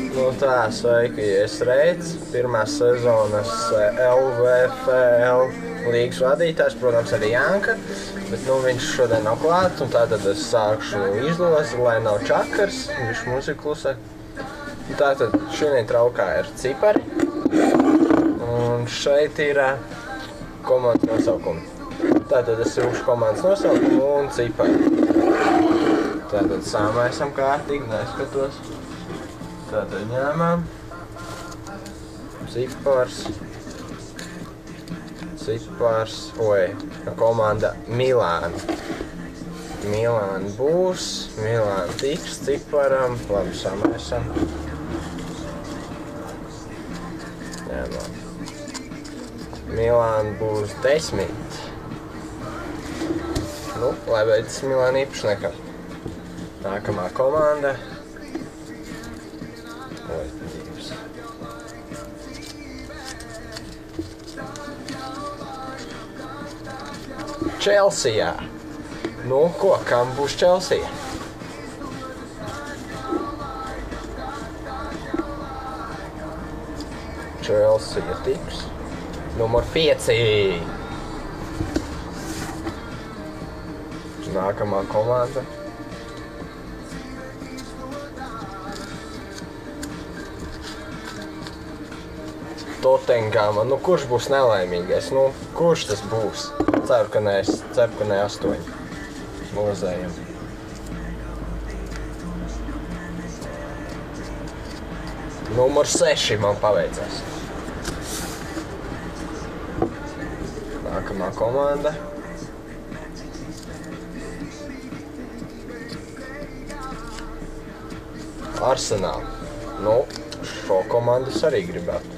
Nu tā, sveiki, es Reits, pirmās sezonas LVFL līgas vadītājs, protams, arī Janka, bet nu viņš šodien nav klāt, un tātad es sākšu izlozi, lai nav čakars, viņš mums ir klusē. Tātad šodien traukā ir cipari, un šeit ir komandas nosaukumi. Tātad es jūšu komandas nosaukumu un cipari. Tātad sāmēsam kārtīgi, neskatos. Tātad ņēmām, cipars, komanda Milāna. Milāna būs, Milāna tiks ciparam, labi samēsam. Ņēmām. Milāna būs 10. Nu, lai beidzas Milāna īpašniekam. Nākamā komanda. Chelsea. Nu, ko, kam būs Chelsea? Chelsea tiks. Numur 5. Nākamā komanda. Tottenhama. Nu, kurš būs nelaimīgais? Nu, kurš tas būs? Ceru, ka ne 8. Lozējam. Numur 6 man paveicās. Nākamā komanda. Arsenal. Nu, šo komandu es arī gribētu.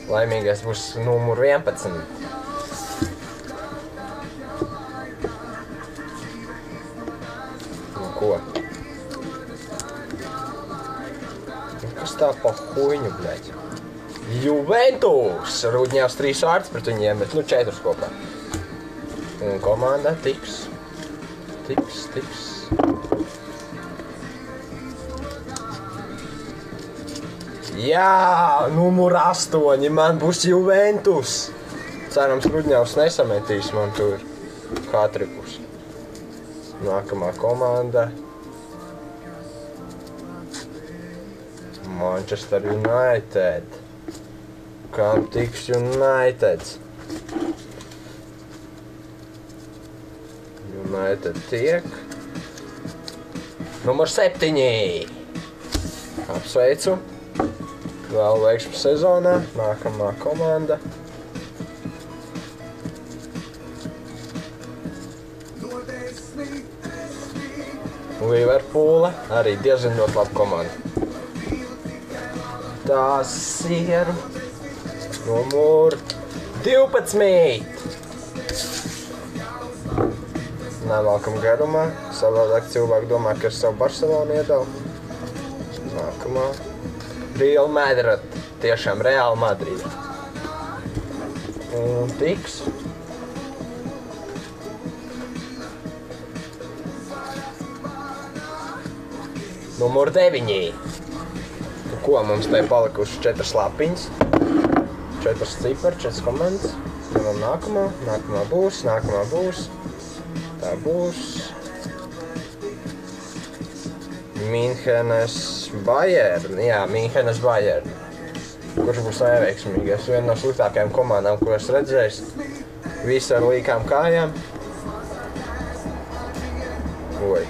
Laimīgais būs numur 11. Nu ko? Kas tā pa huiņu, bļaļ? Juventus! Rudņāvs 3 vārds pret viņiem, bet nu 4 kopā. Un komanda tiks. Jā, numur 8, man būs Juventus. Cerams, Rudņāvs nesametīs man tur hatrikus. Nākamā komanda. Manchester United. Kam tiks United? United tiek. Numur 7. Apsveicu. Vēl veiksmu sezonā. Nākamā komanda. Liverpoola. Arī diezgan ļoti laba komanda. Tas ir numur 12. Nevalkam garumā. Savādāk cilvēki domā, ka es savu Barcelonu iedavu. Nākamā. Real Madrid. Tiešām Real Madrid. Un tiks. Numur 9. Nu ko, mums te palikuši 4 lapiņas. 4 cipari, 4 komandas. Ņemam nākamā. Nākamā būs. Tā būs. Münchenes Bayern. Jā, Münchenes Bayern. Kurš būs neveiksmīgais? Viena no sliktākajām komandām, ko es redzējis. Visi ar līkām kājām. Oi.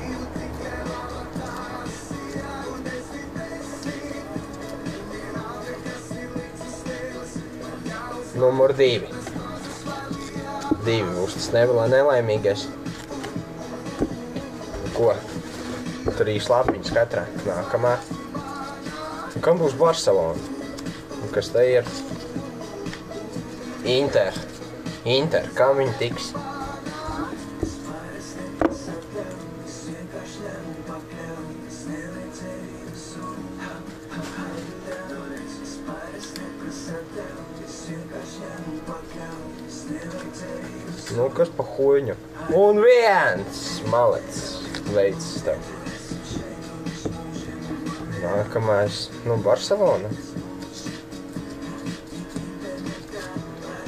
Numur 2. 2 būs tas nelaimīgais. Ko? 3 lapiņas katrā. Nākamā. Un kam būs Barcelona? Un kas te ir? Inter. Kam viņi tiks? Nu, kas pa huiņu? Un 1! Malets. Veids tev. Nākamais. Barcelona.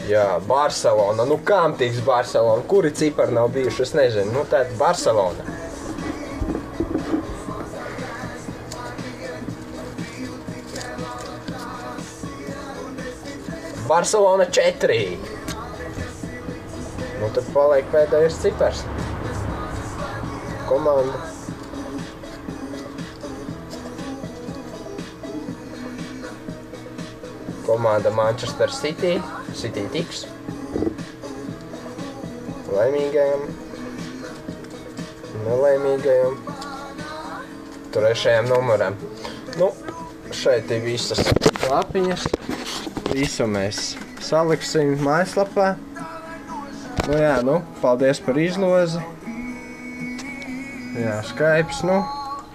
Jā, Barcelona. Kam tiks Barcelona? Kuri cipari nav bijuši? Es nezinu. Tātad Barcelona. Barcelona 4. Tad paliek pēdējais cipars. Komanda. Komanda Manchester City. City tiks. Laimīgajam. Nelaimīgajam. Trešajam numuram. Šeit ir visas lapiņas. Visu mēs saliksim mājaslapā. Paldies par izlozi. Jā, Skypes,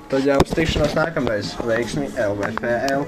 tad jau uz tikšanos nākamreiz. Veiksmi LVFL.